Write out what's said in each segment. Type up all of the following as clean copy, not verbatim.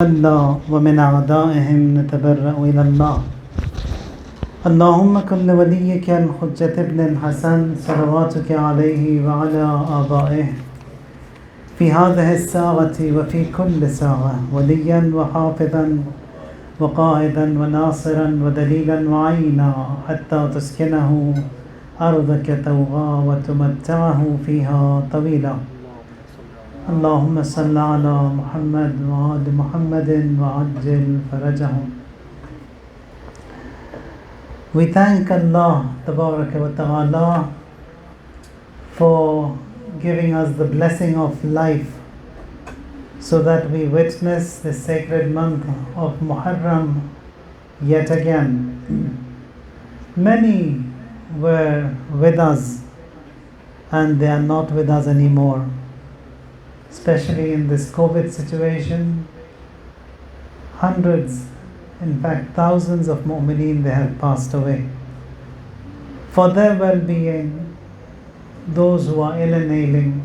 الله ومن أعدائهم نتبرأ إلى الله. اللهم كن لوليك الحجة ابن الحسن صلواتك عليه وعلى آبائه في هذه الساعة وفي كل ساعة وليا وحافظا وقائدا وناصرا ودليلا وعينا حتى تسكنه أرضك طوعا وتمتعه فيها طويلا. اللهم صل على محمد وآل محمد وعجل فرجهم. We thank Allah Tabaraka wa Ta'ala for giving us the blessing of life so that we witness the sacred month of Muharram yet again. Many were with us and they are not with us anymore. Especially in this COVID situation, hundreds, in fact thousands of mu'mineen, they have passed away. For their well-being, those who are ill and ailing,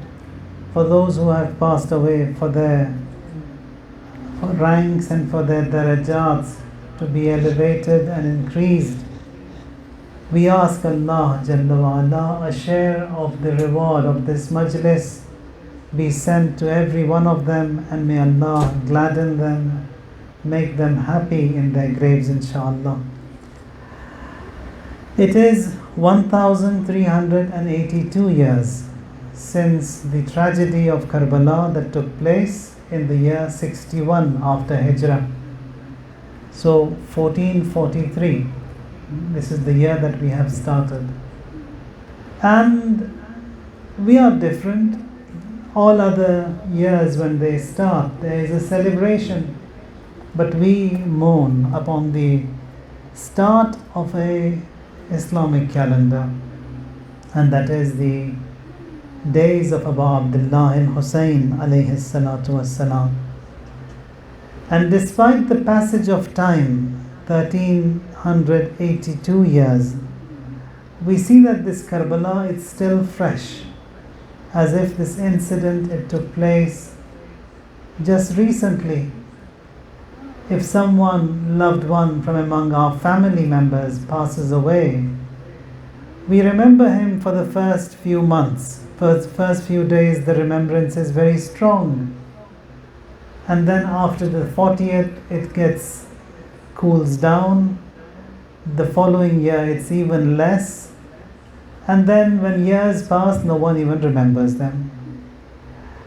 for those who have passed away, for their ranks and for their darajats to be elevated and increased, we ask Allah Jalla wa Ala a share of the reward of this majlis be sent to every one of them, and may Allah gladden them, make them happy in their graves, inshallah. It is 1382 years since the tragedy of Karbala that took place in the year 61 after Hijrah. So 1443, this is the year that we have started. And we are different. All other years when they start, there is a celebration, but we mourn upon the start of a Islamic calendar, and that is the days of Abu Abdullah al-Hussein alayhi salatu wassalam. And despite the passage of time, 1382 years, we see that this Karbala is still fresh, as if this incident it took place just recently. If someone loved one from among our family members passes away, we remember him for the first few months. For the first few days the remembrance is very strong, and then after the 40th it cools down. The following year it's even less. And then when years pass, no one even remembers them.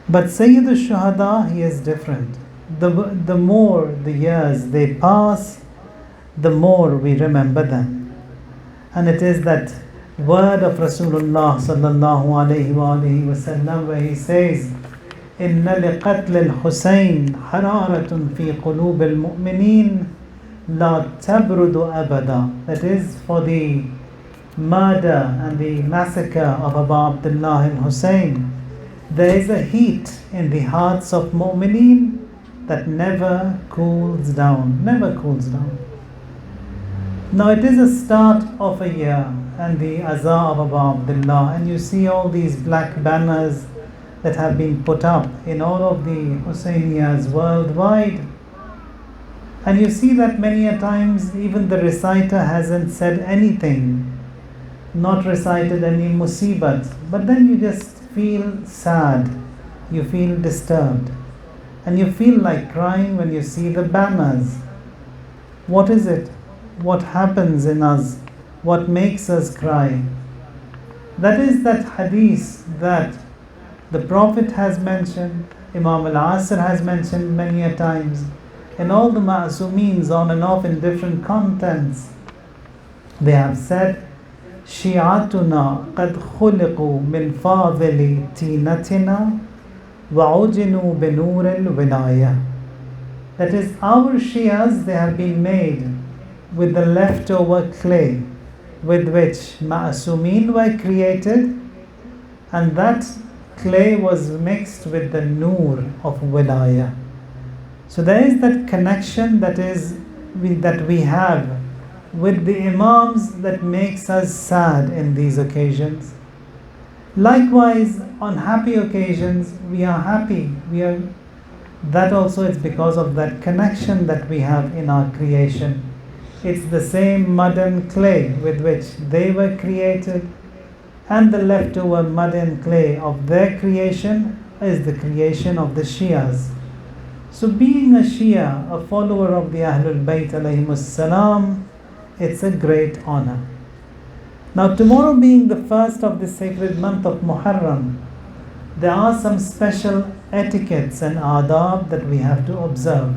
But Sayyid al-Shuhada, he is different. The more the years they pass, the more we remember them. And it is that word of Rasulullah sallallahu alayhi wa sallam where he says, إِنَّ لِقَتْلِ الْحُسَيْنِ حَرَارَةٌ فِي قُلُوبِ الْمُؤْمِنِينَ لَا تَبْرُدُ أَبَدًا. That is, for the murder and the massacre of Abu Abdullah al-Hussein, there is a heat in the hearts of mu'mineen that never cools down. Now it is a start of a year and the Azaa of Abu Abdullah, and you see all these black banners that have been put up in all of the Hussainiyas worldwide, and you see that many a times even the reciter hasn't said anything, not recited any musibat, but then you just feel sad, you feel disturbed, and you feel like crying when you see the banners. What is it? What happens in us? What makes us cry? That is that hadith that the Prophet has mentioned, Imam al-Asr has mentioned many a times, and all the ma'asumeens on and off in different contents. They have said, شيعتنا قد خلقوا من فاضل تينتنا وعجنوا بنور الولاية. That is, our Shias, they have been made with the leftover clay with which Ma'asumeen were created, and that clay was mixed with the Noor of Wilaya. So there is that connection that we have with the Imams that makes us sad in these occasions. Likewise, on happy occasions, we are happy. That also is because of that connection that we have in our creation. It's the same mud and clay with which they were created, and the leftover mud and clay of their creation is the creation of the Shias. So, being a Shia, a follower of the Ahlul Bayt alayhimus salam, it's a great honor. Now, tomorrow being the first of the sacred month of Muharram, there are some special etiquettes and adab that we have to observe.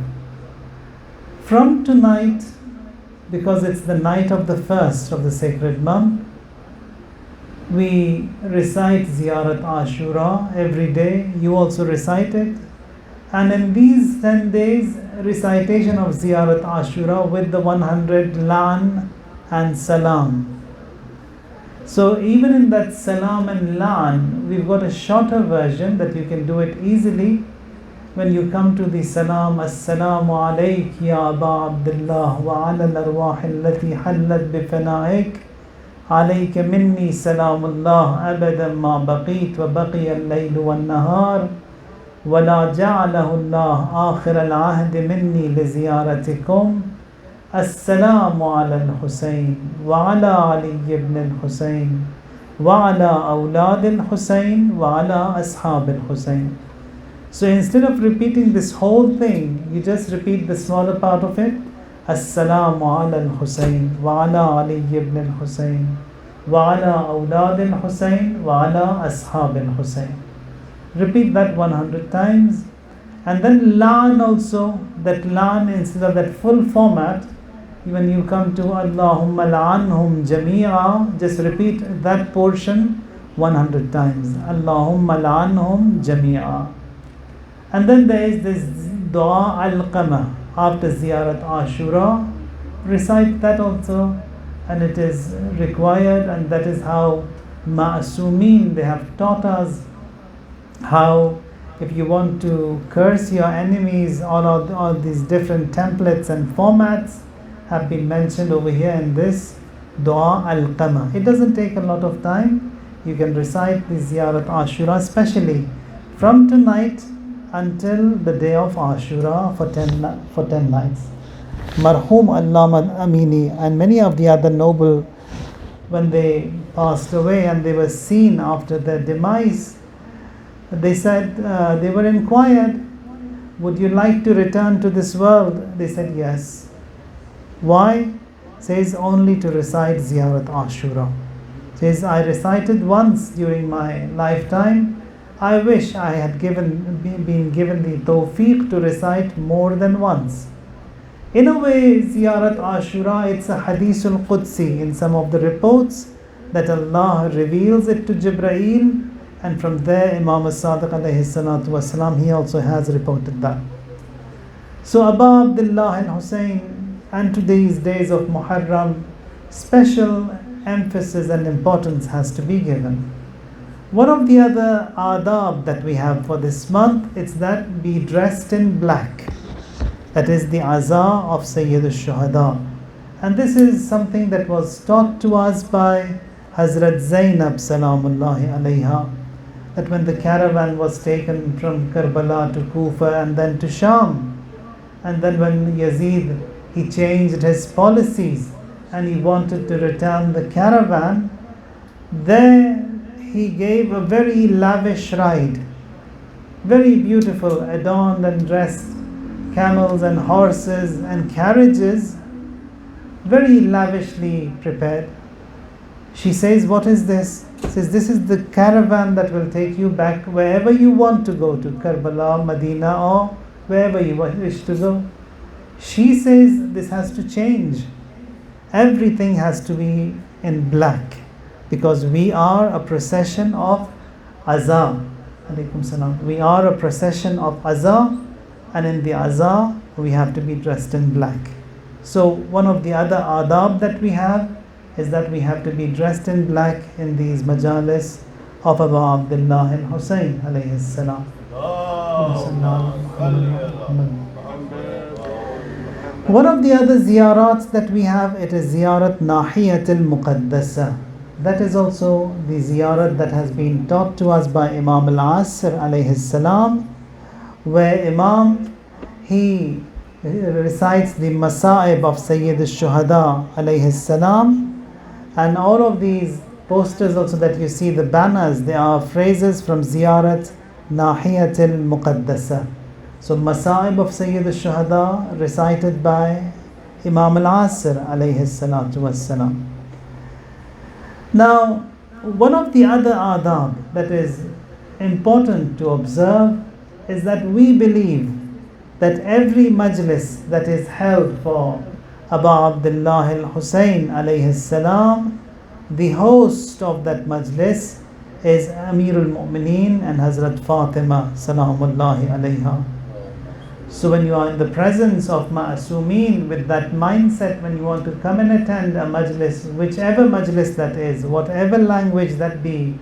From tonight, because it's the night of the first of the sacred month, we recite Ziyarat Ashura every day. You also recite it. And in these 10 days, recitation of Ziyarat Ashura with the 100 Lan and Salam. So even in that Salam and Lan, we've got a shorter version that you can do it easily. When you come to the Salam, Assalamu alayk ya Aba Abdullah wa ala al-arwah allati hallat bifana'ik. عليك مني سلام الله أبدا ما بقيت وبقي الليل والنهار ولا جعله الله آخر العهد مني لزيارتكم السلام على الحسين وعلى علي بن الحسين وعلى أولاد الحسين وعلى أصحاب الحسين. So instead of repeating this whole thing, you just repeat the smaller part of it. السلام على الحسين وعلى علي بن الحسين وعلى أولاد الحسين وعلى أصحاب الحسين. Repeat that 100 times. And then Lan also, that Lan instead of that full format, when you come to Allahumma la'anhum jami'a, just repeat that portion 100 times. Allahumma la'anhum jami'a. And then there is this Dua al-Qamah after Ziyarat Ashura. Recite that also, and it is required, and that is how Ma'asumeen, they have taught us how if you want to curse your enemies, all these different templates and formats have been mentioned over here in this Dua al-Qamah. It doesn't take a lot of time. You can recite the Ziyarat Ashura, especially from tonight until the day of Ashura for 10 nights. Marhum Allama Amini and many of the other noble, when they passed away and they were seen after their demise, they said, they were inquired, would you like to return to this world? They said yes. Why? Says only to recite Ziyarat Ashura. Says I recited once during my lifetime. I wish I had been given the tawfiq to recite more than once. In a way, Ziyarat Ashura, it's a Hadithul Qudsi in some of the reports that Allah reveals it to Jibreel, and from there Imam as-Sadiq alayhi salatu wasalam, he also has reported that. So Aba Abdullah and Hussein, and to these days of Muharram, special emphasis and importance has to be given. One of the other adab that we have for this month is that be dressed in black. That is the aza of Sayyid al-Shuhada. And this is something that was taught to us by Hazrat Zainab Salamullahi alayha, that when the caravan was taken from Karbala to Kufa and then to Sham, and then when Yazid, he changed his policies and he wanted to return the caravan, there he gave a very lavish ride, very beautiful, adorned and dressed camels and horses and carriages, very lavishly prepared. She says, what is this? She says, this is the caravan that will take you back wherever you want to go, to Karbala, Medina, or wherever you wish to go. She says this has to change. Everything has to be in black, because we are a procession of Aza. Alaykum salam. We are a procession of Aza, and in the Aza we have to be dressed in black. So one of the other adab that we have is that we have to be dressed in black in these majalis of Abu Abdullah and Hussein alayhi salam. One of the other ziyarats that we have, it is Ziyarat Nahiyat al-Muqaddasa. That is also the ziyarat that has been taught to us by Imam al-Asr alayhi salam, where Imam, he recites the Masa'ib of Sayyid al-Shuhada alayhi salam, and all of these posters also that you see, the banners, they are phrases from Ziyarat Nahiyat al-Muqaddasa. So Masa'ib of Sayyid al-Shuhada recited by Imam al-Asir alayhi salatu wassalam. Now, one of the other adab that is important to observe is that we believe that every majlis that is held for Abu Abdullah al-Husayn alayhi salam, the host of that majlis is Amirul Mu'mineen and Hazrat Fatima salamullahi alayha. So when you are in the presence of Ma'asumeen, with that mindset, when you want to come and attend a majlis, whichever majlis that is, whatever language that be,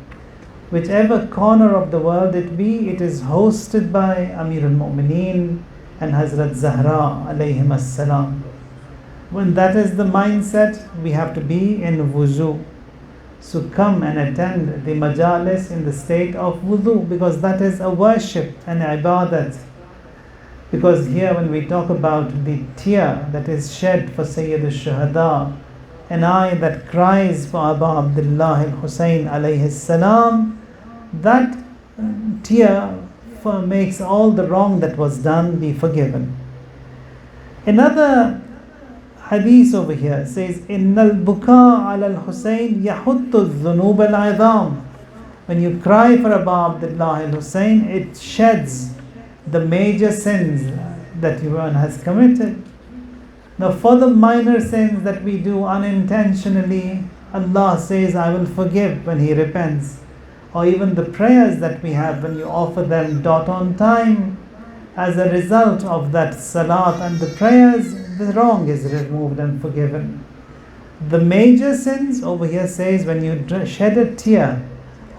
whichever corner of the world it be, it is hosted by Amirul Mu'mineen and Hazrat Zahra alayhim as-salam. When that is the mindset, we have to be in wuzu. So come and attend the majalis in the state of wudu, because that is a worship and ibadat. Because here when we talk about the tear that is shed for Sayyid al-Shuhada, an eye that cries for Abu Abdullah al-Husayn alayhi salam, that tear makes all the wrong that was done be forgiven. Another hadith over here says, Innal buka ala al-Husayn yahuttu dhunub al-idham. When you cry for Abu Abdullah al-Husayn, it sheds the major sins that one has committed. Now for the minor sins that we do unintentionally, Allah says, I will forgive when he repents. Or even the prayers that we have, when you offer them dot on time, as a result of that salat and the prayers, the wrong is removed and forgiven. The major sins over here says, when you shed a tear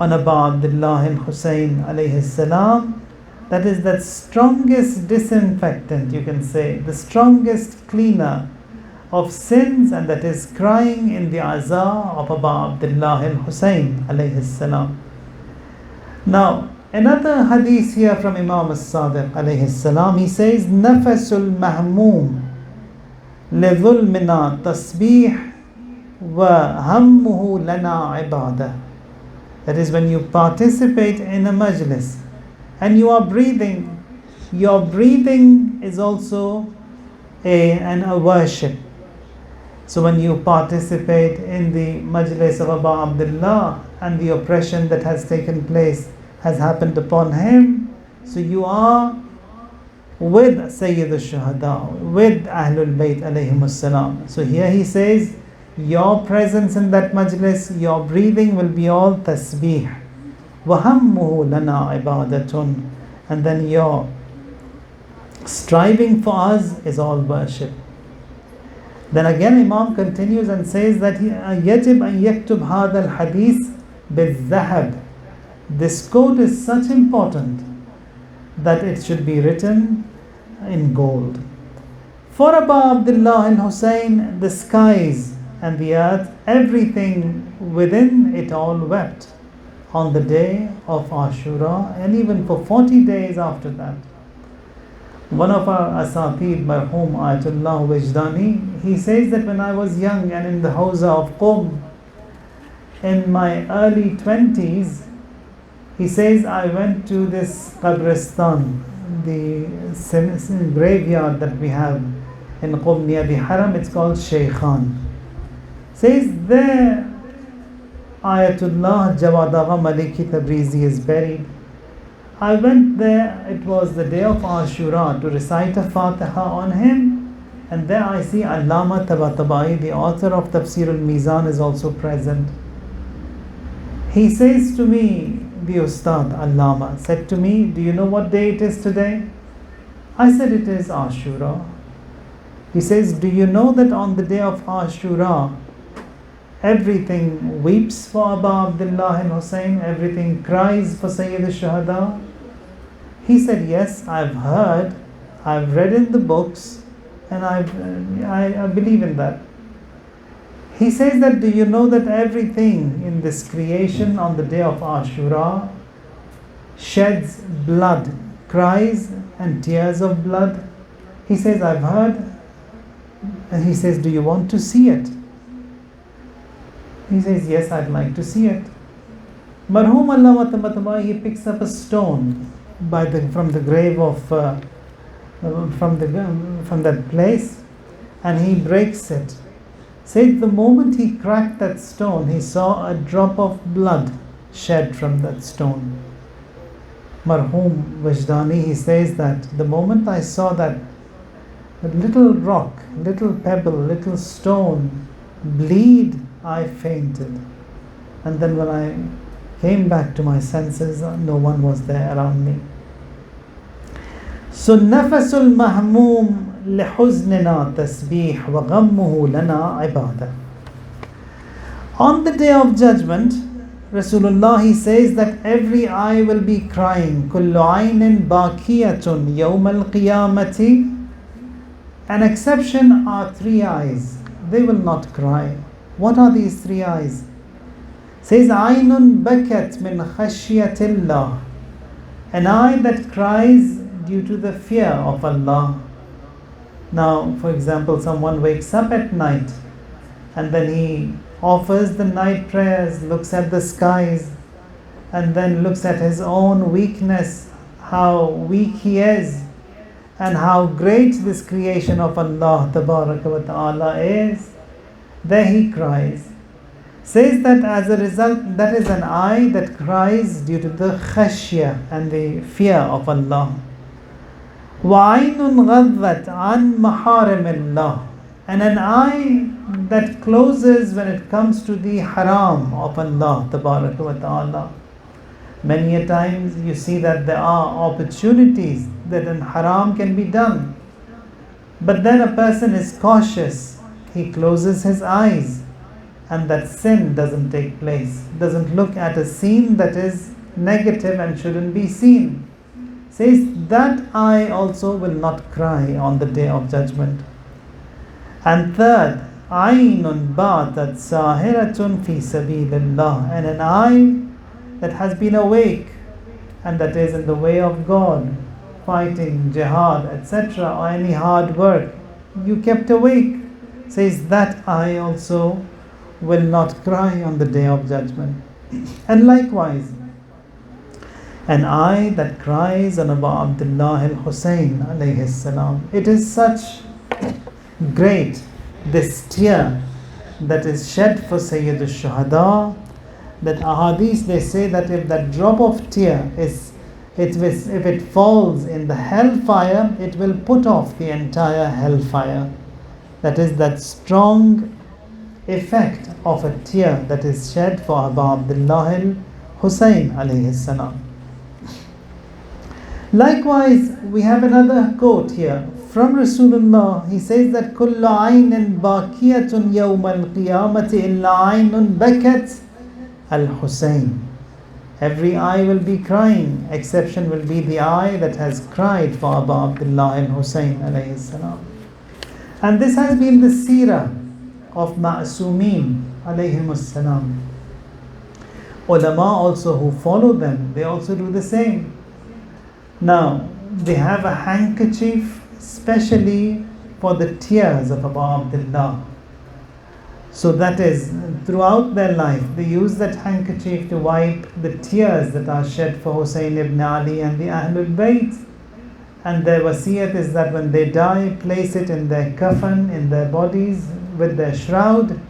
on Abu Abdullah al-Husayn alayhi salam, that is that strongest disinfectant, you can say, the strongest cleaner of sins, and that is crying in the azaa of Abu Abdullah al-Husayn alayhi salam. Now, another hadith here from Imam al-Sadiq alayhi salam, he says, Nafasul mahmoom lidhulmina tasbih wa hammuhu lana ibadah. That is, when you participate in a majlis and you are breathing, your breathing is also a worship. So when you participate in the majlis of Abu Abdullah and the oppression that has taken place has happened upon him, so you are with Sayyid al-Shuhada, with Ahlul Bayt alayhim salam. So here he says, your presence in that majlis, your breathing will be all tasbih. وَهَمُّهُ لَنَا عِبَادَةٌ. And then your striving for us is all worship. Then again Imam continues and says that يَجِبْ أَن يَكْتُبْ هَذَا الْحَدِيث بِالذَّهَبِ. This quote is such important that it should be written in gold. For Abu Abdullah al-Husayn, the skies and the earth, everything within it all wept on the day of Ashura, and even for 40 days after that. One of our Asatid, Marhum Ayatullah Wajdani, he says that when I was young and in the Hawza of Qum, in my early 20s, he says I went to this Qabristan, the graveyard that we have in Qum near the Haram. It's called Shaykhan. Says there Ayatullah Jawad Agha Maliki Tabrizi is buried. I went there, it was the day of Ashura, to recite a Fatiha on him, and there I see Allama Tabatabai, the author of Tafsir al-Mizan, is also present. He says to me, the Ustad Allama said to me, do you know what day it is today? I said, it is Ashura. He says, do you know that on the day of Ashura, everything weeps for Abu Abdullah al-Husayn, everything cries for Sayyid al-Shuhada? He said, yes, I've heard, I've read in the books, and I believe in that. He says that, do you know that everything in this creation on the day of Ashura sheds blood cries and tears of blood? He says, I've heard. And he says, do you want to see it? He says, yes, I'd like to see it. Marhum Allah Mataba, he picks up a stone from the grave of from that place, and he breaks it. Says the moment he cracked that stone, he saw a drop of blood shed from that stone. Marhum Wajdani, he says that the moment I saw that little rock, little pebble, little stone bleed, I fainted. And then when I came back to my senses, no one was there around me. So nafasul mahmoom لحزننا تسبيح وغمه لنا عبادة. On the day of judgment, Rasulullah, he says that every eye will be crying. كل عين باكية يوم القيامة. An exception are 3 eyes. They will not cry. What are these 3 eyes? Says عين بكت من خشية الله. An eye that cries due to the fear of Allah. Now, for example, someone wakes up at night and then he offers the night prayers, looks at the skies, and then looks at his own weakness, how weak he is, and how great this creation of Allah Tabaraka wa Ta'ala is. There he cries. Says that as a result, that is an eye that cries due to the khashya and the fear of Allah. وَعَيْنٌ غَضَّتْ عَنْ مَحَارِمِ اللَّهِ. And an eye that closes when it comes to the haram of Allah Tabaraka wa Ta'ala. Many a times you see that there are opportunities that an haram can be done. But then a person is cautious. He closes his eyes and that sin doesn't take place. Doesn't look at a scene that is negative and shouldn't be seen. Says that eye also will not cry on the day of judgment. And third, عَيْنٌ بَاتَتْ سَاهِرَةٌ فِي سَبِيلِ اللَّهِ. And an eye that has been awake and that is in the way of God, fighting, jihad, etc., or any hard work. You kept awake. Says that eye also will not cry on the day of judgment. And likewise, an eye that cries on Abu Abdullah al-Hussein alayhi salam. It is such great, this tear that is shed for Sayyid al-Shuhada, that ahadith, they say that if that drop of tear if it falls in the hellfire, it will put off the entire hellfire. That is that strong effect of a tear that is shed for Abu Abdullah al-Hussein alayhi salam. Likewise, we have another quote here from Rasulullah. He says that كُلُّ عَيْنٍ بَاكِيَةٌ يَوْمَ الْقِيَامَةِ إِلَّا عَيْنٌ بَكَتْ الْحُسَيْنِ. Every eye will be crying. Exception will be the eye that has cried for Abu Abdullah al-Hussein alayhi salam. And this has been the seerah of Ma'asumeen alayhim salam. Ulama also who follow them, they also do the same. Now, they have a handkerchief specially for the tears of Abu Abdullah. So that is, throughout their life, they use that handkerchief to wipe the tears that are shed for Hussein ibn Ali and the Ahlul Bayt. And their wasiyat is that when they die, place it in their kafan, in their bodies, with their shroud,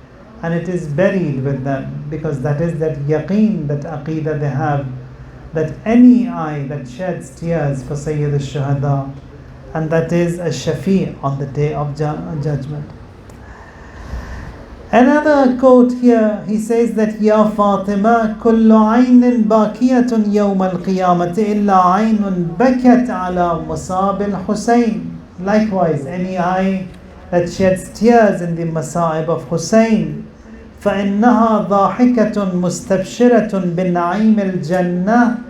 and it is buried with them, because that is that yaqeen, that aqeedah they have, that any eye that sheds tears for Sayyid al-Shuhada, and that is a shafi' on the day of judgment. Another quote here, he says that Ya Fatima, kullu aynin bakiyatun yawm al-qiyamati illa aynun bakat ala musab al-Husayn. Likewise, any eye that sheds tears in the masa'ib of Hussein, فَإِنَّهَا ضَاحِكَةٌ مُسْتَبْشِرَةٌ بِالنَّعِيمِ الْجَنَّةِ.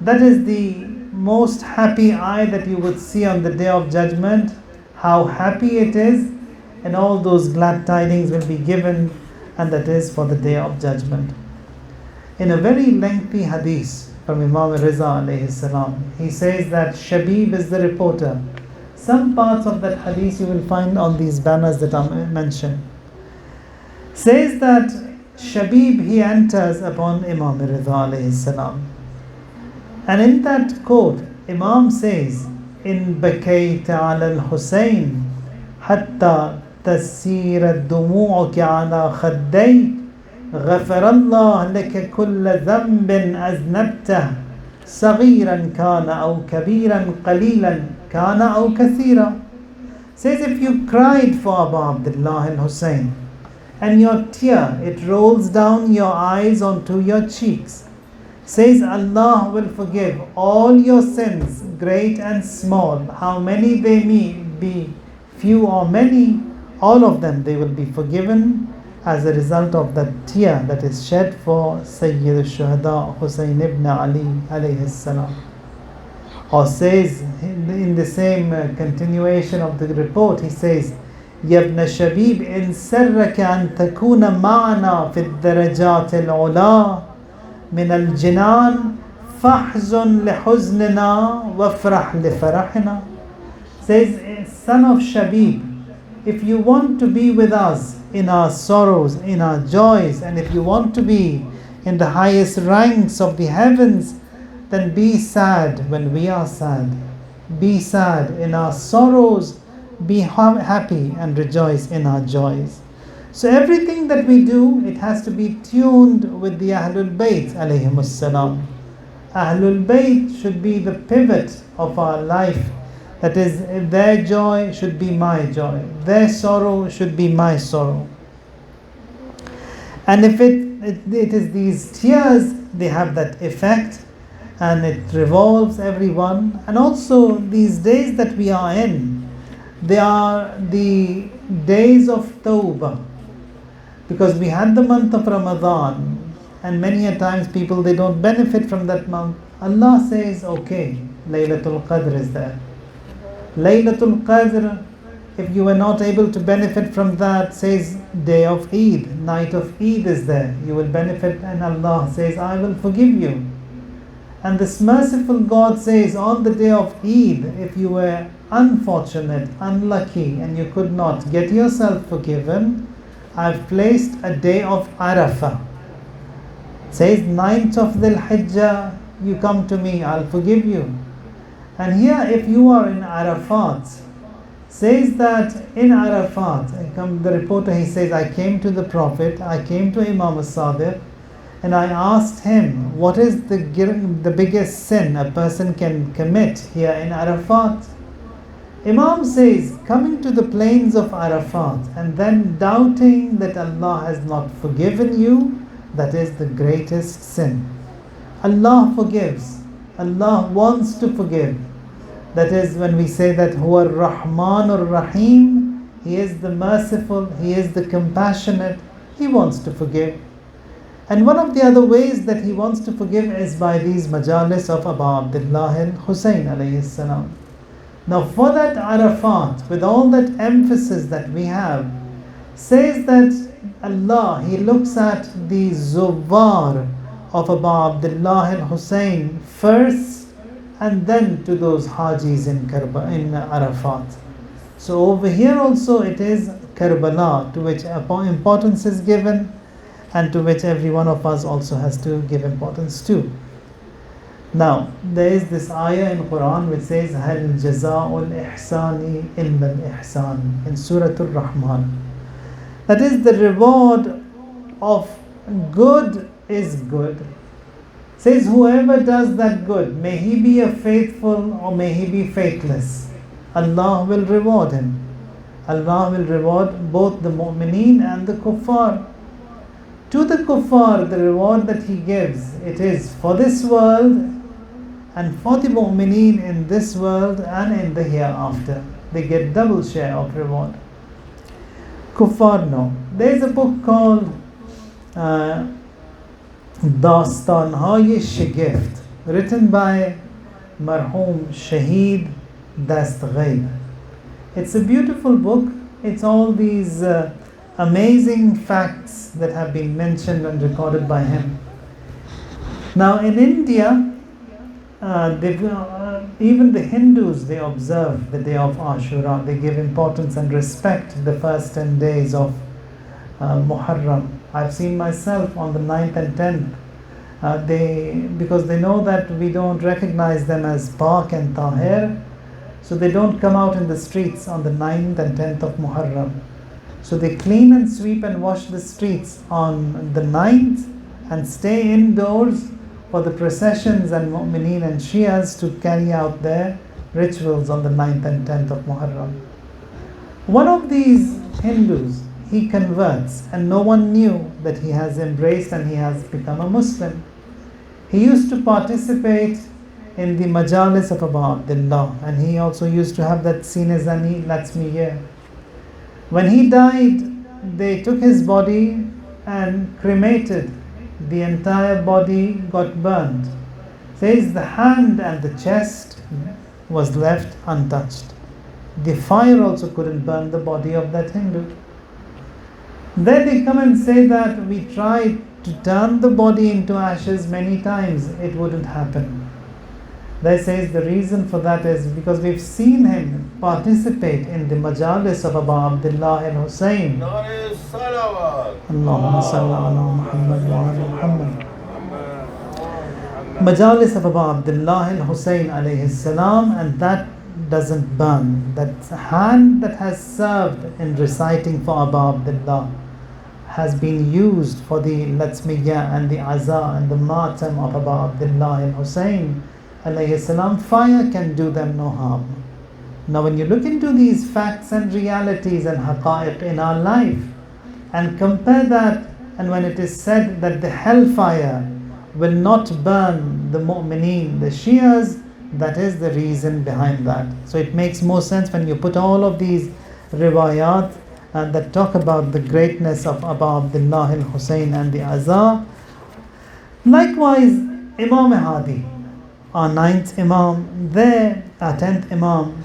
That is the most happy eye that you would see on the day of judgment. How happy it is, and all those glad tidings will be given, and that is for the day of judgment. In a very lengthy hadith from Imam Riza alayhi salam. He says that Shabib is the reporter. Some parts of that hadith you will find on these banners that I mentioned. Says that Shabib, he enters upon Imam Riza alayhi salam. And in that quote, Imam says, In bakayta ala al-Husayn hatta tasira dumu'uka ala khaddayk غفر الله لك كل ذنب أذنبته صغيرا كان أو كبيرا قليلا كان أو كثيرا. Says if you cried for Abu Abdullah al-Hussein and your tear, it rolls down your eyes onto your cheeks, says Allah will forgive all your sins, great and small, how many they may be, few or many, all of them they will be forgiven as a result of that tear that is shed for Sayyid al-Shuhada Husayn ibn Ali alayhi salam. Or says in the same continuation of the report, he says, Ya ibn Shabib, in sarraka an takuna ma'ana fi ad-darajat al-ula min al-jinan fahzun li huznina wafrah li farahina. Says, son of Shabib, if you want to be with us in our sorrows, in our joys, and if you want to be in the highest ranks of the heavens, then be sad when we are sad. Be sad in our sorrows, be happy and rejoice in our joys. So everything that we do, it has to be tuned with the Ahlul Bayt alayhimus salam. Ahlul Bayt should be the pivot of our life. That is, their joy should be my joy. Their sorrow should be my sorrow. And if it is these tears, they have that effect and it revolves everyone. And also these days that we are in, they are the days of Tawbah. Because we had the month of Ramadan and many a times people, they don't benefit from that month. Allah says, okay, Laylatul Qadr is there. Laylatul Qadr, if you were not able to benefit from that, says day of Eid, night of Eid is there. You will benefit and Allah says, I will forgive you. And this merciful God says, on the day of Eid, if you were unfortunate, unlucky, and you could not get yourself forgiven, I've placed a day of Arafah. Says 9th of Dhul Hijjah, you come to me, I'll forgive you. And here, if you are in Arafat, says that in Arafat, the reporter, he says, I came to the Prophet, I came to Imam al-Sadiq, and I asked him, what is the biggest sin a person can commit here in Arafat? Imam says, coming to the plains of Arafat and then doubting that Allah has not forgiven you, that is the greatest sin. Allah forgives. Allah wants to forgive. That is when we say that Huwa Rahman or Rahim, He is the merciful, He is the compassionate, He wants to forgive. And one of the other ways that He wants to forgive is by these majalis of Abu Abdullah al-Hussein alayhi salam. Now for that Arafat, with all that emphasis that we have, says that Allah, He looks at the Zuwar of Abu Abdullah al-Hussein first, and then to those Hajis in Arafat. So over here also it is Karbala, to which importance is given, and to which every one of us also has to give importance to. Now, there is this ayah in Quran which says, هَلْ جَزَاءُ الْإِحْسَانِ إِلَّا الْإِحْسَانِ in Surah Ar-Rahman. That is, the reward of good is good. Says, whoever does that good, may he be a faithful or may he be faithless, Allah will reward him. Allah will reward both the mu'mineen and the kuffar. To the kuffar, the reward that He gives, it is for this world, and for the mu'mineen in this world and in the hereafter. They get double share of reward. Kuffar, no. There is a book called Dastanhay Shigift, written by Marhum Shaheed Dastghaib. It's a beautiful book. It's all these amazing facts that have been mentioned and recorded by him. Now in India, even the Hindus, they observe the day of Ashura. They give importance and respect the first 10 days of Muharram. I've seen myself on the 9th and 10th. Because they know that we don't recognize them as Pak and Tahir, so they don't come out in the streets on the 9th and 10th of Muharram. So they clean and sweep and wash the streets on the 9th and stay indoors for the processions and Mu'mineen and Shias to carry out their rituals on the 9th and 10th of Muharram. One of these Hindus, he converts, and no one knew that he has embraced and he has become a Muslim. He used to participate in the majalis of Abu Abdullah, and he also used to have that Sinezani Latsmiye. When he died, they took his body and cremated. The entire body got burned. Says the hand and the chest was left untouched. The fire also couldn't burn the body of that Hindu. Then they come and say that we tried to turn the body into ashes many times, it wouldn't happen. They say the reason for that is because we've seen him participate in the majalis of Abu Abdullah and Hussein. Allahumma salli ala Muhammad wa ala Muhammad. Majalis of Abu Abdullah and Hussein alayhi salam, and that doesn't burn. That hand that has served in reciting for Abu Abdullah has been used for the Latsmiya and the Aza and the Matam of Abu Abdullah and Hussein alayhi salam. Fire can do them no harm. Now when you look into these facts and realities and haqa'iq in our life and compare that, and when it is said that the hellfire will not burn the mu'mineen, the Shias, that is the reason behind that. So it makes more sense when you put all of these riwayat that talk about the greatness of Abu Abdullah al-Hussein and the Aza. Likewise, Imam Hadi, our 9th Imam, our 10th Imam,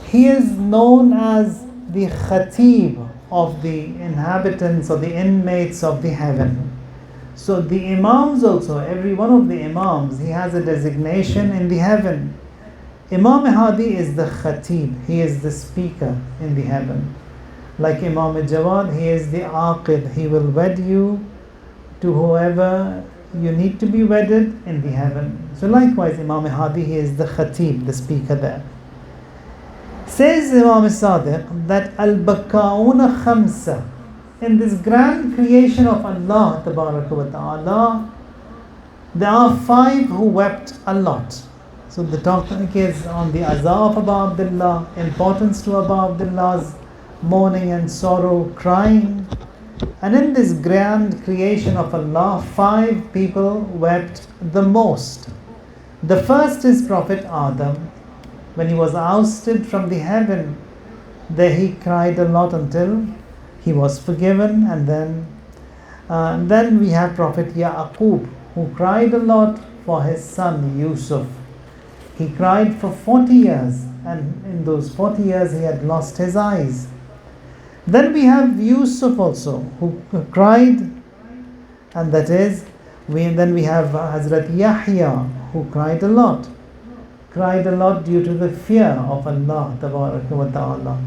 he is known as the Khatib of the inhabitants or the inmates of the heaven. So the Imams also, every one of the Imams, he has a designation in the heaven. Imam Hadi is the Khatib, he is the speaker in the heaven. Like Imam Jawad, he is the Aqid, he will wed you to whoever you need to be wedded in the heaven. So likewise Imam Hadi, he is the Khatib, the speaker there. Says Imam Sadiq that Al-Bakka'una Khamsa, in this grand creation of Allah Tabaraka wa Ta'ala, there are 5 who wept a lot. So the topic is on the Aza of Abu Abdullah, importance to Abu Abdullah's mourning and sorrow, crying. And in this grand creation of Allah, 5 people wept the most. The first is Prophet Adam. When he was ousted from the heaven, there he cried a lot until he was forgiven. And then we have Prophet Yaqub, who cried a lot for his son Yusuf. He cried for 40 years, and in those 40 years he had lost his eyes. Then we have Yusuf also, who cried, and that is, then we have Hazrat Yahya, who cried a lot due to the fear of Allah Tabaraka wa Ta'ala.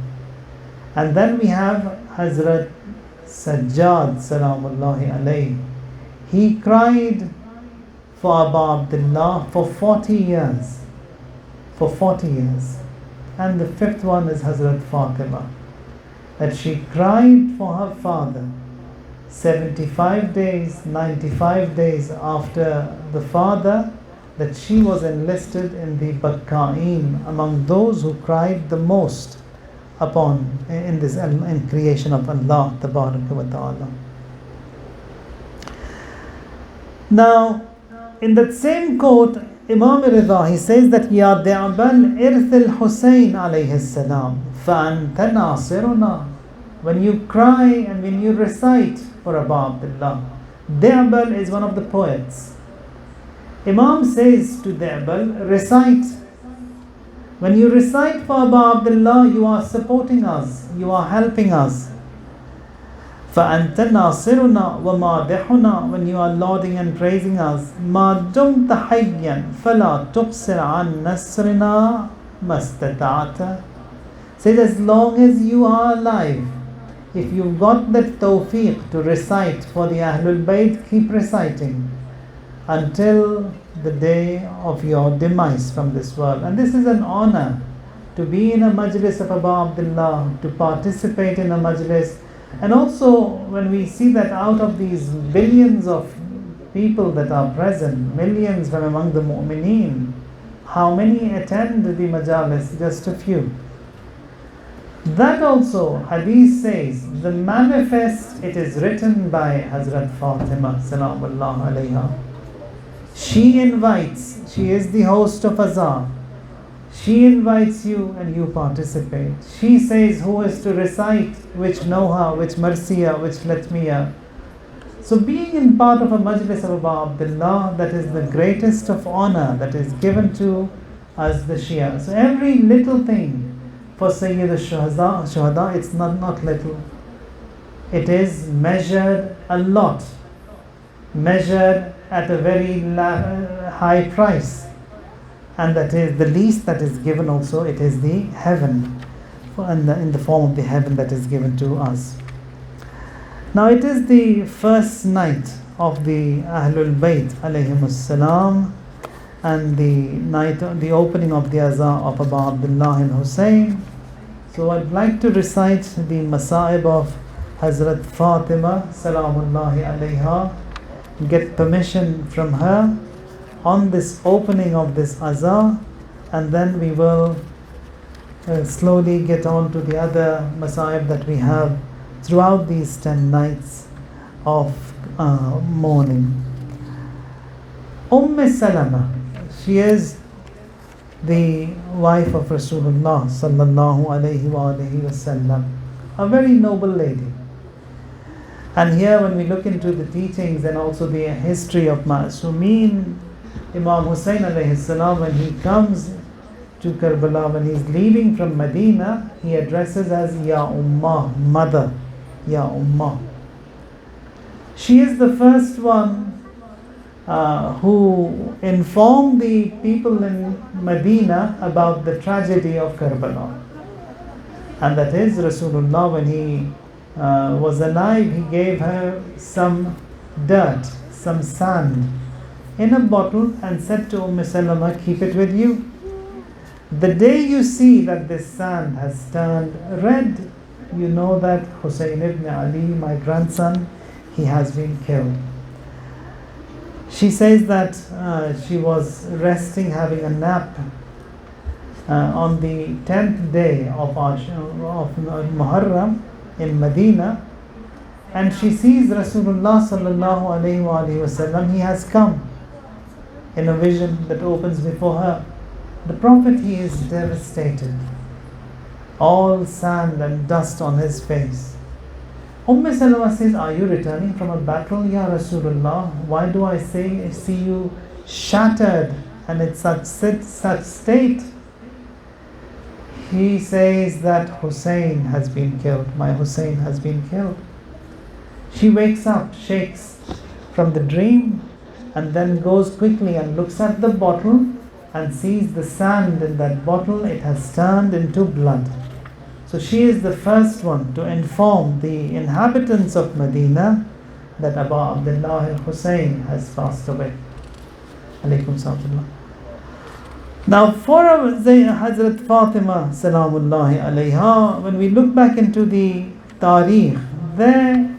And then we have Hazrat Sajjad Salamullahi alayhi. He cried for Abu Abdullah for 40 years. And the 5th one is Hazrat Fatima, that she cried for her father 75 days, 95 days after the father, that she was enlisted in the Bakka'een, among those who cried the most in creation of Allah Tabaraka wa Ta'ala. Now, in that same quote, Imam Rida, he says that Ya Di'bal Irth al-Husayn alayhi salam, fa'anta nasiruna. When you cry and when you recite for Abu Abdullah, Di'bal is one of the poets. Imam says to Di'bal, recite. When you recite for Abu Abdullah, you are supporting us, you are helping us. فَأَنْتَ نَاصِرُنَا وَمَادِحُنَا, when you are lauding and praising us. مَا دُمْتَ حَيًّا فَلَا تُقْصِرْ عَنْ نَصْرِنَا مَا اسْتَطَعْتَ. Says, as long as you are alive, if you've got that tawfiq to recite for the Ahlul Bayt, keep reciting until the day of your demise from this world. And this is an honor, to be in a majlis of Abu Abdullah, to participate in a majlis. And also, when we see that out of these billions of people that are present, millions from among the mu'mineen, how many attend the majalis? Just a few. That also, hadith says, the manifest, it is written by Hazrat Fatima, salamullah alayha. She invites, she is the host of Azhar. She invites you and you participate. She says who is to recite which Noha, which Marsiya, which Latmiya. So being in part of a majlis of Abu Abdullah, that is the greatest of honor that is given to us the Shia. So every little thing for Sayyid al-Shuhada, it's not little. It is measured a lot, measured at a very high price. And that is the least that is given also, it is the heaven, in the form of the heaven that is given to us. Now it is the first night of the Ahlul Bayt alayhimus salam, and the opening of the Azhar of Abu Abdullah and Hussein. So I'd like to recite the Masa'ib of Hazrat Fatima salamullahi alayha, get permission from her on this opening of this Azhar, and then we will slowly get on to the other Masa'ib that we have throughout these 10 nights of mourning. Salama, she is the wife of Rasulullah sallallahu alayhi wa sallam, a very noble lady. And here when we look into the teachings and also the history of Ma'asumeen, Imam Hussein alayhi salam, when he comes to Karbala, when he's leaving from Medina, he addresses as Ya Ummah, mother, Ya Ummah. She is the first one who informed the people in Medina about the tragedy of Karbala. And that is Rasulullah, when he was alive, he gave her some dirt, some sand in a bottle and said to Salama, keep it with you. The day you see that this sand has turned red, you know that Hussein ibn Ali, my grandson, he has been killed. She says that she was resting, having a nap on the 10th day of Muharram in Medina, and she sees Rasulullah sallallahu alayhi wa sallam, he has come in a vision that opens before her. The Prophet, he is devastated, all sand and dust on his face. Salama says, are you returning from a battle, Ya Rasulullah? Why do I see you shattered and in such state? He says that Hussein has been killed. My Hussein has been killed. She wakes up, shakes from the dream, and then goes quickly and looks at the bottle and sees the sand in that bottle. It has turned into blood. So she is the first one to inform the inhabitants of Medina that Abu Abdullah al-Hussein has passed away. Alaykum salam. Now for Hazrat Fatima salamullahi alayha, when we look back into the Tariq, there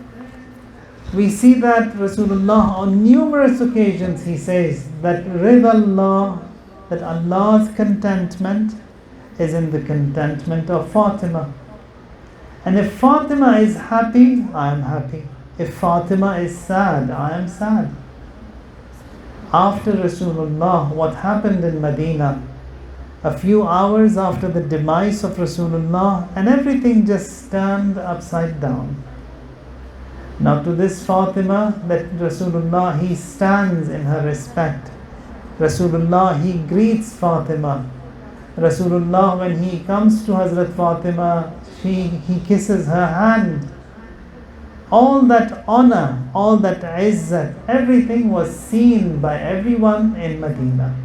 we see that Rasulullah on numerous occasions he says that Ridallah, that Allah's contentment is in the contentment of Fatima. And if Fatima is happy, I am happy. If Fatima is sad, I am sad. After Rasulullah, what happened in Medina, a few hours after the demise of Rasulullah, and everything just turned upside down. Now to this Fatima, that Rasulullah, he stands in her respect. Rasulullah, he greets Fatima. Rasulullah, when he comes to Hazrat Fatima, he kisses her hand. All that honor, all that izzat, everything was seen by everyone in Medina.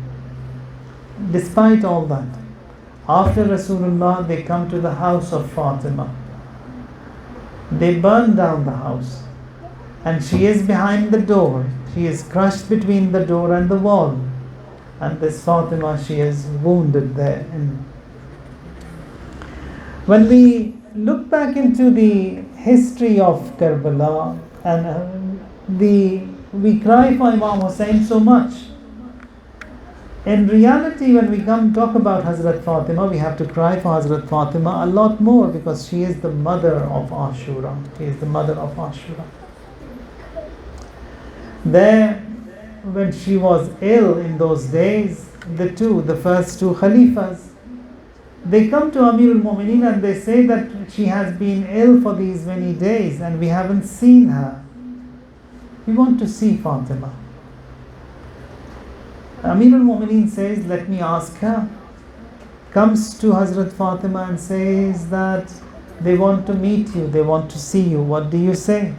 Despite all that, after Rasulullah, they come to the house of Fatima. They burn down the house, and she is behind the door. She is crushed between the door and the wall. And this Fatima, she is wounded there. And when we look back into the history of Karbala, and we cry for Imam Hussein so much. In reality, when we come talk about Hazrat Fatima, we have to cry for Hazrat Fatima a lot more, because she is the mother of Ashura. She is the mother of Ashura. There, when she was ill in those days, the first two Khalifas, they come to Amirul Mu'mineen and they say that she has been ill for these many days and we haven't seen her. We want to see Fatima. Amirul Mu'mineen says, let me ask her. Comes to Hazrat Fatima and says that they want to meet you, they want to see you. What do you say?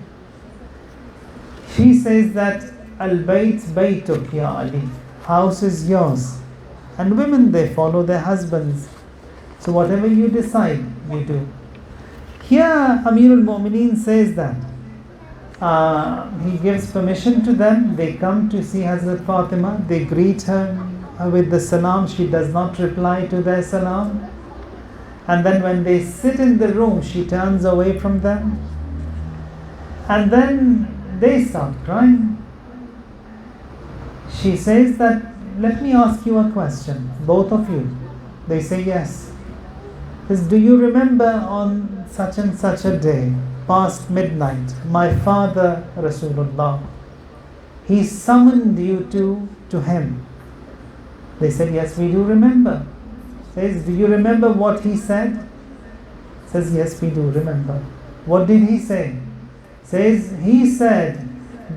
She says that Al-Bayt Baytuk ya Ali. House is yours. And women, they follow their husbands. So whatever you decide, you do. Here Amirul Mu'mineen says that he gives permission to them. They come to see Hazrat Fatima. They greet her with the salam. She does not reply to their salam. And then when they sit in the room, she turns away from them. And then they start crying. She says that, let me ask you a question, both of you. They say yes. Says, do you remember on such and such a day, past midnight, my father Rasulullah, he summoned you to him? They said, yes, we do remember. Says, do you remember what he said? Says, yes, we do remember. What did he say? Says, he said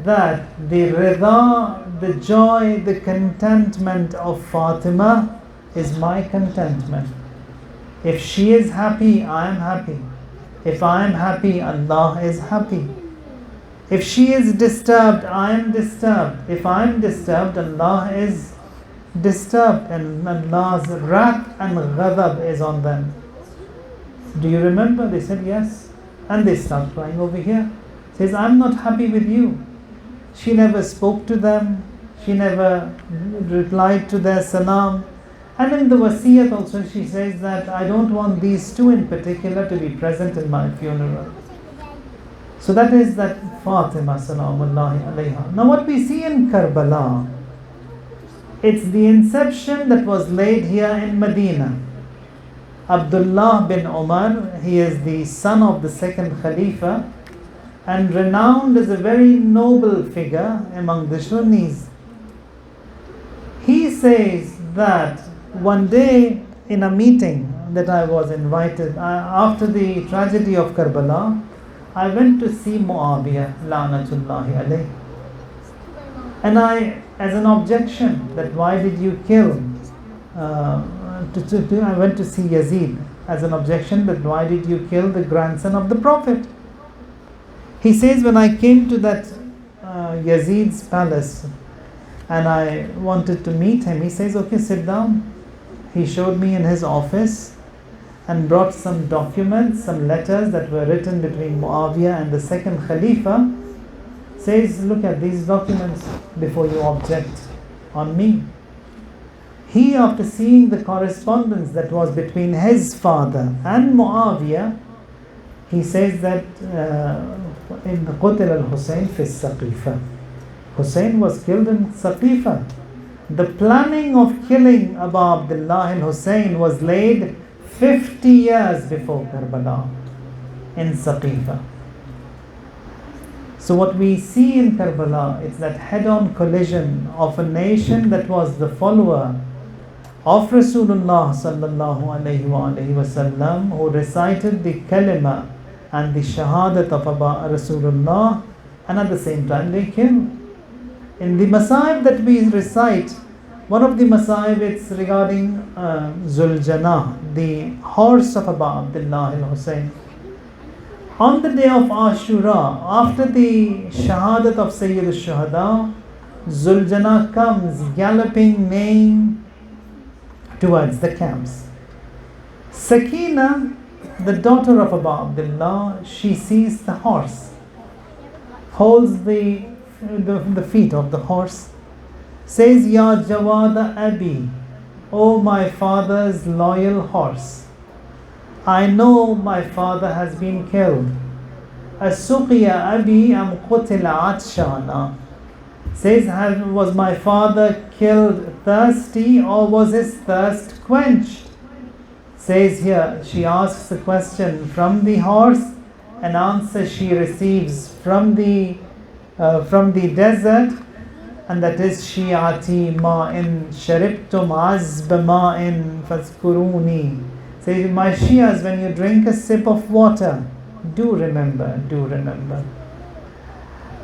that the rida, the joy, the contentment of Fatima is my contentment. If she is happy, I am happy. If I am happy, Allah is happy. If she is disturbed, I am disturbed. If I am disturbed, Allah is disturbed, and Allah's wrath and ghadab is on them. Do you remember? They said yes. And they start crying over here. Says, I'm not happy with you. She never spoke to them. She never replied to their salam. And in the wasiyat also she says that I don't want these two in particular to be present in my funeral. So that is that Fatima salamullahi alayha. Now what we see in Karbala, it's the inception that was laid here in Medina. Abdullah bin Umar, he is the son of the second Khalifa and renowned as a very noble figure among the Sunnis. He says that one day in a meeting that I was invited, after the tragedy of Karbala, I went to see Muawiyah, la'natullahi alayh. And I, as an objection, that why did you kill, I went to see Yazid, as an objection that why did you kill the grandson of the Prophet? He says, when I came to that Yazid's palace and I wanted to meet him, he says, okay, sit down. He showed me in his office and brought some documents, some letters that were written between Muawiyah and the second Khalifa. Says, look at these documents before you object on me. He, after seeing the correspondence that was between his father and Muawiyah, he says that in Qutil al-Hussein fi Saqifa. Hussein was killed in Saqifa. The planning of killing Abu Abdullah al-Hussein was laid 50 years before Karbala in Saqifa. So what we see in Karbala is that head-on collision of a nation that was the follower of Rasulullah sallallahu alayhi wa sallam, who recited the kalima and the shahadat of Rasulullah, and at the same time they killed. In the Masaib that we recite, one of the Masaib, it's regarding Zuljanah, the horse of Abu Abdullah al-Hussein. On the day of Ashura, after the Shahadat of Sayyid al-Shuhada, Zuljana comes galloping, neighing towards the camps. Sakina, the daughter of Abu Abdullah, she sees the horse, holds the feet of the horse, says, Ya Jawada Abi, O my father's loyal horse, I know my father has been killed. Asuqiya Abi am qutila atshana. Says, was my father killed thirsty or was his thirst quenched? Says here, she asks a question from the horse, an answer she receives from the desert, and that is Shi'ati ma'in sharibtum azba ma'in fazkuruni. Says, my Shias, when you drink a sip of water, do remember.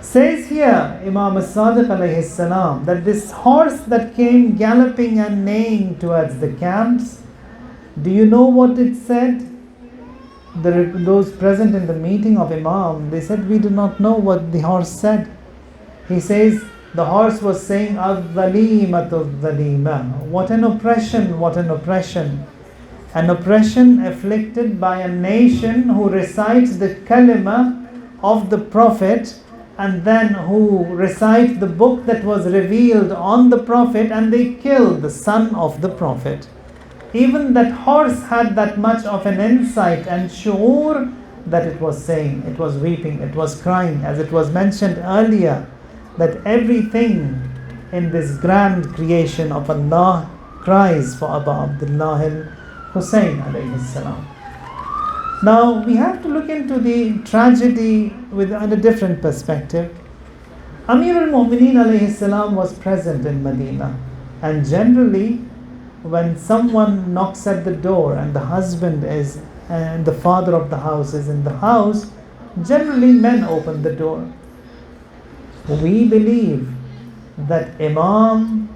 Says here Imam as-Sadiq alayhi salam that this horse that came galloping and neighing towards the camps, do you know what it said? Those present in the meeting of Imam, they said, we do not know what the horse said. He says, the horse was saying, Al-Dhalimatu Dhalima. What an oppression, what an oppression. An oppression afflicted by a nation who recites the kalima of the Prophet and then who recite the book that was revealed on the Prophet, and they kill the son of the Prophet. Even that horse had that much of an insight and shu'ur that it was saying, it was weeping, it was crying, as it was mentioned earlier, that everything in this grand creation of Allah cries for Abu Abdullah al-Hussein alayhi salam. Now we have to look into the tragedy with a different perspective. Amir al-Mu'mineen alayhi salam was present in Medina, and generally when someone knocks at the door and the husband is and the father of the house is in the house, generally men open the door. We believe that Imam,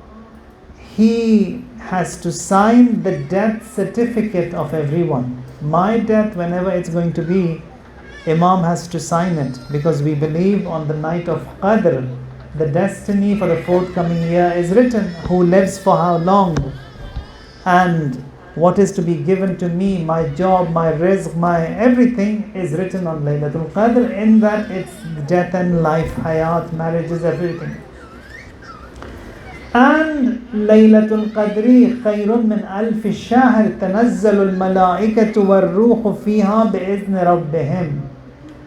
he has to sign the death certificate of everyone. My death, whenever it's going to be, Imam has to sign it, because we believe on the night of Qadr, the destiny for the forthcoming year is written, who lives for how long, and what is to be given to me, my job, my rizq, my everything is written on Laylatul Qadr. In that it's death and life, hayat, marriages, everything. And Laylatul Qadri khayrun min alfi shahr tanazzalu al-malaikatu war-ruhu fiha bi-idhni rabbihim.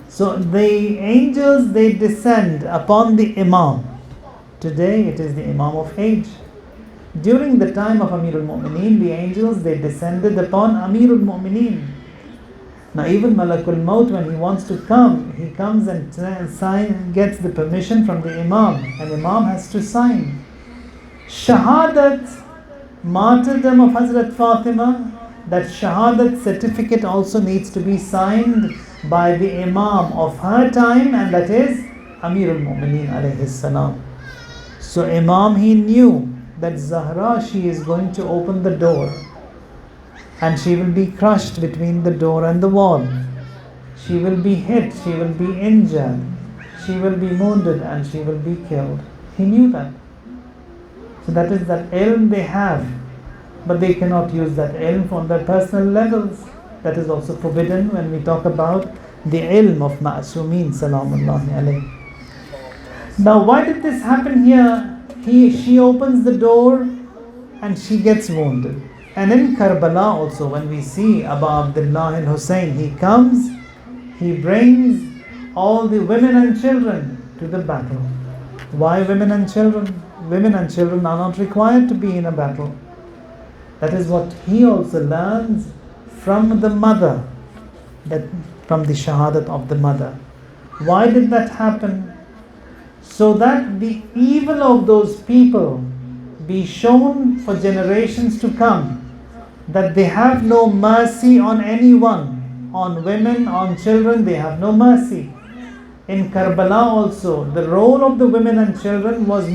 So the angels, they descend upon the Imam. Today it is the Imam of age. During the time of Amir al-Mu'mineen, the angels, they descended upon Amir al-Mu'mineen. Now even Malakul Maut, when he wants to come, he comes and gets the permission from the Imam, and Imam has to sign. Shahadat, martyrdom of Hazrat Fatima, that Shahadat certificate also needs to be signed by the Imam of her time, and that is Amir al-Mu'mineen alayhi salam. So Imam, he knew that Zahra, she is going to open the door, and she will be crushed between the door and the wall. She will be hit, she will be injured, she will be wounded, and she will be killed. He knew that. So that is that ilm they have, but they cannot use that ilm on their personal levels. That is also forbidden when we talk about the ilm of Ma'asumeen salamullahi alayhi. Now why did this happen here? She opens the door and she gets wounded. And in Karbala also, when we see Abu Abdullah al-Hussein, he comes, he brings all the women and children to the battle. Why women and children? Women and children are not required to be in a battle. That is what he also learns from the mother, that from the shahadat of the mother. Why did that happen? So that the evil of those people be shown for generations to come, that they have no mercy on anyone, on women, on children, they have no mercy. In Karbala also, the role of the women and children was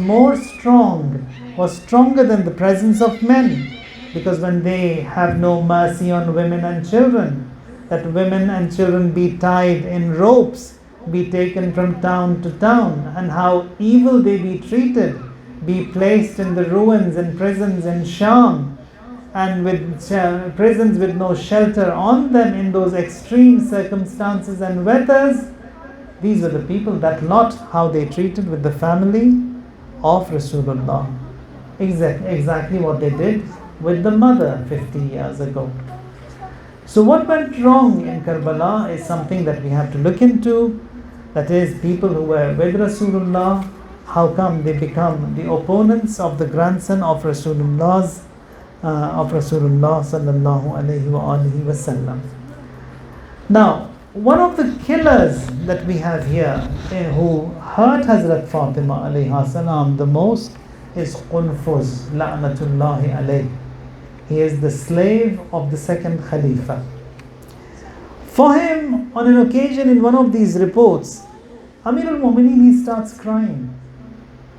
stronger than the presence of men, because when they have no mercy on women and children, that women and children be tied in ropes, be taken from town to town, and how evil they be treated, be placed in the ruins and prisons in Sham, and with prisons with no shelter on them in those extreme circumstances and weathers. These were the people, that lot how they treated with the family of Rasulullah. Exactly what they did with the mother 50 years ago. So what went wrong in Karbala is something that we have to look into. That is, people who were with Rasulullah, how come they become the opponents of the grandson of Rasulullah sallallahu alaihi wasallam. Now, one of the killers that we have here who hurt Hazrat Fatima alayha salam the most is Qunfuz la'natullahi alayh. He is the slave of the second Khalifa. For him, on an occasion in one of these reports, Amir al-Mu'mineen, he starts crying.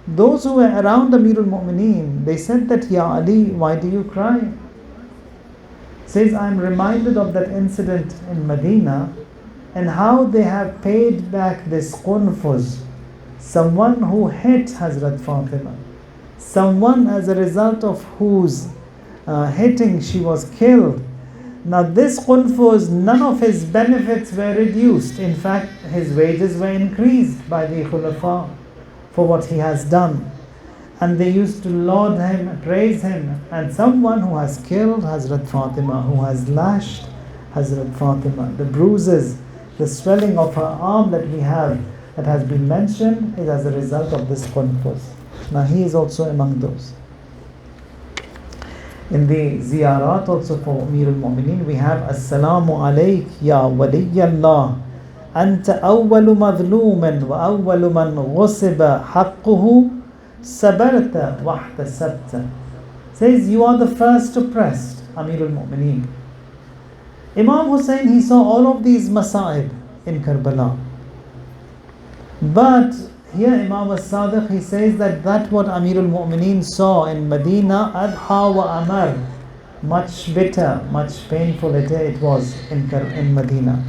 Those who were around Amir al-Mu'mineen, they said that, Ya Ali, why do you cry? Says, I am reminded of that incident in Medina and how they have paid back this Qunfuz, someone who hit Hazrat Fatima, someone as a result of whose hitting she was killed. Now this Qunfuz, none of his benefits were reduced. In fact, his wages were increased by the Khulafa for what he has done. And they used to laud him, praise him. And someone who has killed Hazrat Fatima, who has lashed Hazrat Fatima, the bruises, the swelling of her arm that we have, that has been mentioned, is as a result of this Qunfuz. Now he is also among those. In the ziyarat also for Amir al-Mu'mineen, we have Assalamu alayk ya waliyallah anta awwalu madhluman wa awwalu man ghusiba haqquhu sabarta wa ihtasabta. Says, you are the first oppressed, Amir al-Mu'mineen. Imam Hussein, he saw all of these masa'ib in Karbala. But here Imam al-Sadiq, he says that what Amir al-Mu'mineen saw in Medina, adha wa amar, much bitter, much painful it was in Medina.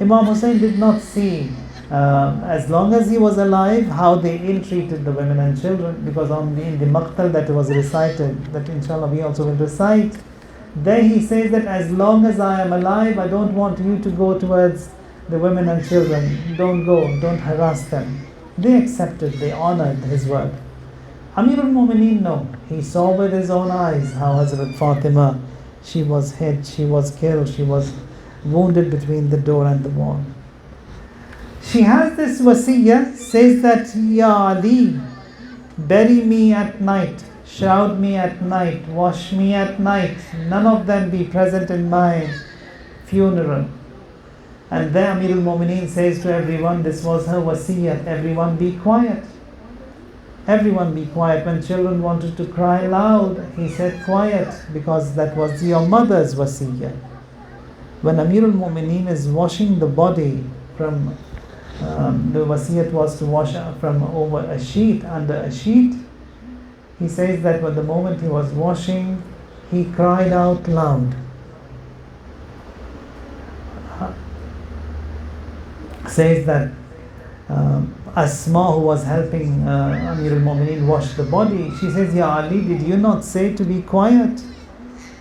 Imam Hussein did not see, as long as he was alive, how they ill-treated the women and children, because in the maqtal that was recited, that inshallah we also will recite, there he says that as long as I am alive, I don't want you to go towards the women and children. Don't go, don't harass them. They accepted, they honored his word. Amir al-Mu'mineen, no. He saw with his own eyes how Hazrat Fatima, she was hit, she was killed, she was wounded between the door and the wall. She has this wasiyah, says that, Ya Ali, bury me at night, shroud me at night, wash me at night, none of them be present in my funeral. And then Amir al-Mu'mineen says to everyone, this was her wasiyat, everyone be quiet. Everyone be quiet. When children wanted to cry loud, he said quiet, because that was your mother's wasiyat. When Amir al-Mu'mineen is washing the body from, the wasiyat was to wash from over a sheet, under a sheet, he says that at the moment he was washing, he cried out loud. Says that Asma, who was helping Amir al-Mu'mineen wash the body, she says, Ya Ali, did you not say to be quiet?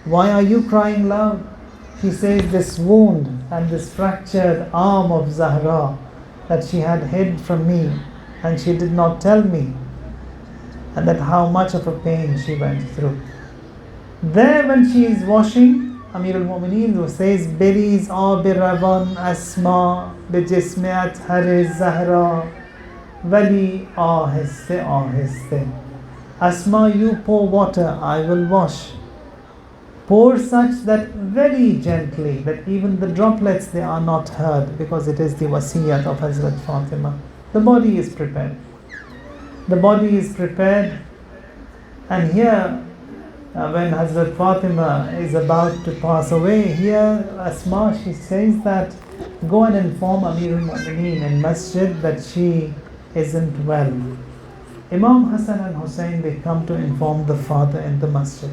Why are you crying loud? He says, this wound and this fractured arm of Zahra that she had hid from me and she did not tell me, and that how much of a pain she went through. There when she is washing, Amir al-Mu'mineen who says, Beriz abiravan Asma bijisme athar Zahra wali ahiste ahiste. Asma, you pour water, I will wash. Pour such that very gently, that even the droplets, they are not heard, because it is the wasiyat of Hazrat Fatima. The body is prepared. The body is prepared. And here, when Hazrat Fatima is about to pass away, here Asma, she says that, go and inform Amir al-Mu'mineen in Masjid that she isn't well. Imam Hassan and Hussein, they come to inform the father in the Masjid.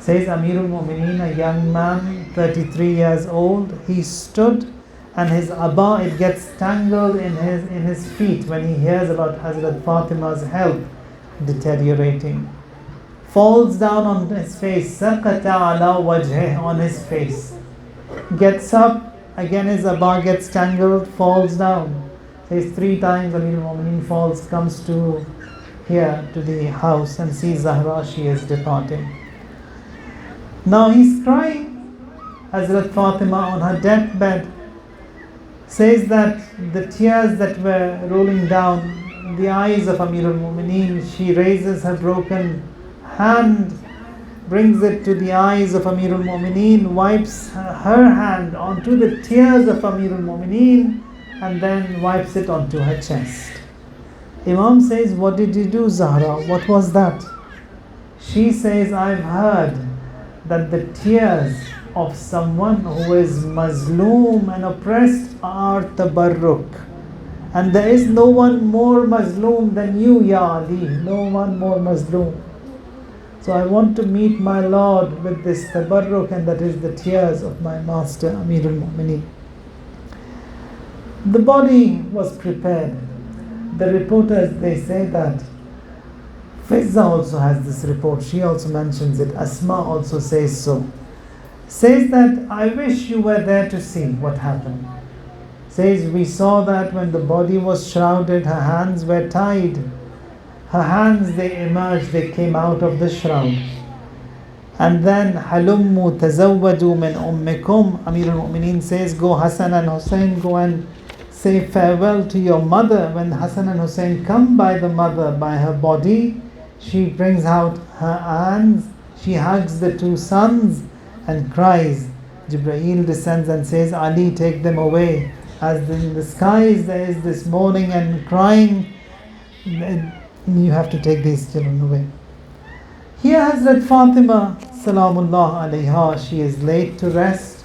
Says Amirul Mu'mineen, a young man, 33 years old, he stood and his abba, it gets tangled in his feet when he hears about Hazrat Fatima's health deteriorating. Falls down on his face, sakata ala wajhih, on his face. Gets up, again his abba gets tangled, falls down. Says 3 times Amirul Mu'mineen falls, comes to here to the house and sees Zahra, she is departing. Now he's crying. Hazrat Fatima on her deathbed says that the tears that were rolling down the eyes of Amirul Mu'mineen, she raises her broken hand, brings it to the eyes of Amirul Mu'mineen, wipes her hand onto the tears of Amirul Mu'mineen, and then wipes it onto her chest. Imam says, what did you do, Zahra? What was that? She says, I've heard that the tears of someone who is mazloom and oppressed are tabarruk. And there is no one more mazloom than you, Ya Ali. No one more mazloom. So I want to meet my Lord with this tabarruk, and that is the tears of my master, Amirul Mu'mineen. The body was prepared. The reporters, they say that Fizza also has this report. She also mentions it. Asma also says so. Says that I wish you were there to see what happened. Says we saw that when the body was shrouded, her hands were tied. Her hands, they emerged, they came out of the shroud. And then halummu tazawwaju min ummikum. Amirul Mu'mineen says, go Hassan and Hussein, go and say farewell to your mother. When Hassan and Hussein come by the mother, by her body, she brings out her hands, she hugs the 2 sons and cries. Jibreel descends and says, Ali, take them away. As in the skies there is this mourning and crying, you have to take these children away. Here Hazrat Fatima, Salamullah alayha, she is laid to rest.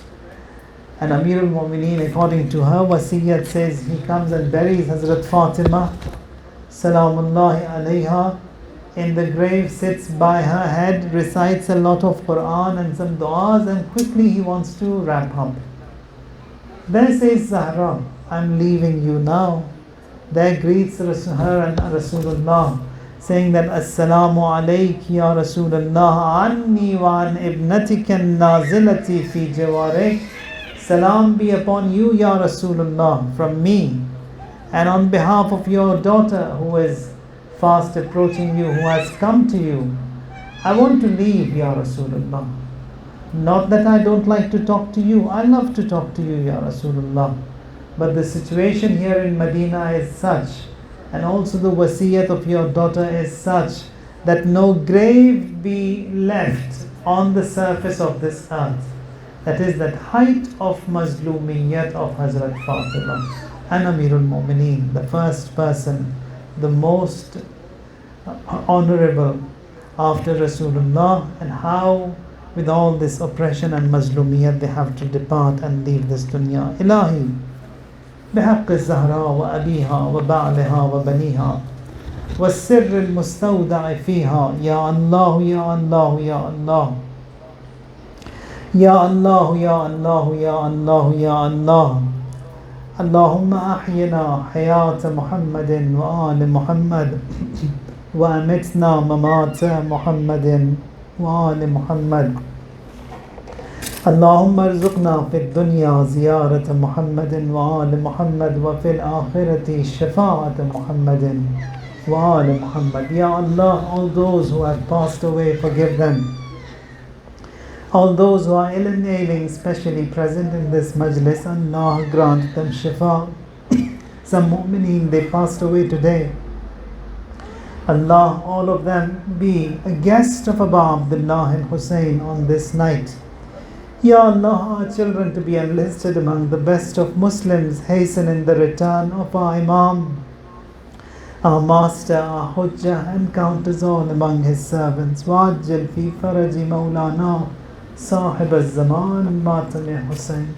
And Amirul Mu'mineen, according to her wasiyat, says he comes and buries Hazrat Fatima, Salamullahi alayha, in the grave, sits by her head, recites a lot of Quran and some du'as, and quickly he wants to wrap up. There says Zahra, I'm leaving you now. There greets her and Rasulullah, saying that Assalamu alayk ya Rasulullah, anni wa an ibnatika nazilati fi jawarik. Salam be upon you, ya Rasulullah, from me, and on behalf of your daughter who is fast approaching you, who has come to you. I want to leave, Ya Rasulullah. Not that I don't like to talk to you. I love to talk to you, Ya Rasulullah. But the situation here in Medina is such, and also the wasiyat of your daughter is such, that no grave be left on the surface of this earth. That is that height of mazlumiyat of Hazrat Fatima and Amirul Mu'mineen, the first person, the most honorable after Rasulullah, and how with all this oppression and mazlumiyat they have to depart and leave this dunya. Ilahi, بحق الزهراء وأبيها وبعلها وبنيها والسر المستودع فيها يا الله يا الله يا الله يا الله يا الله يا الله يا الله اللهم أحينا حياة محمد وآل محمد وأمتنا ممات محمد وآل محمد اللهم ارزقنا في الدنيا زيارة محمد وآل محمد وفي الآخرة شفاعة محمد وآل محمد. Ya Allah, all those who have passed away, forgive them. All those who are ill and ailing, especially present in this majlis, Allah grant them shifa. Some mu'mineen, they passed away today. Allah, all of them be a guest of Abu Abdullah and Hussein on this night. Ya Allah, our children to be enlisted among the best of Muslims, hasten in the return of our Imam, our Master, our Hujjah, and count us all among His servants. Wajjal fi faraji Mawlana, Sahib al-Zaman, Matam Hussein.